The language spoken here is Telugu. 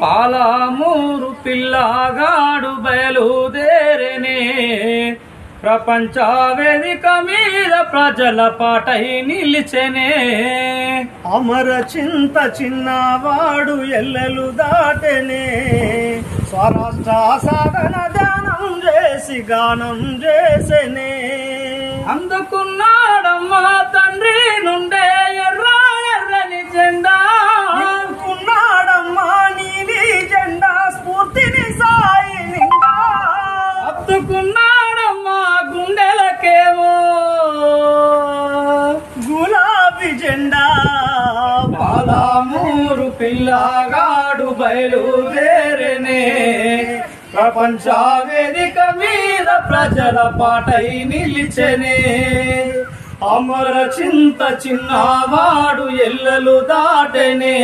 పాలమూరు పిల్లగాడు బయలుదేరనే ప్రపంచ వేదిక మీద ప్రజల పాటై నిలిచెనే. అమర చింత చిన్నవాడు ఎల్లలు దాటెనే స్వరాష్ట్ర సాధన ధ్యానం చేసి గానం చేసెనే. అందుకున్నాడమ్మా తండ్రి నుండే ఎర్ర ఎర్రని జెండా, అందుకున్నాడమ్మా నీలి జెండా స్ఫూర్తిని సాయి నిండా. అత్తుకున్నాడమ్మా గుండెలకేమో గులాబీ జెండా. పాలమూరు పిల్లగాడు బయలుదేరనే ప్రపంచ వేదిక మీద ప్రజల పాటై నిలిచెనే. అమర చింత చిన్నవాడు ఎల్లలు దాటెనే.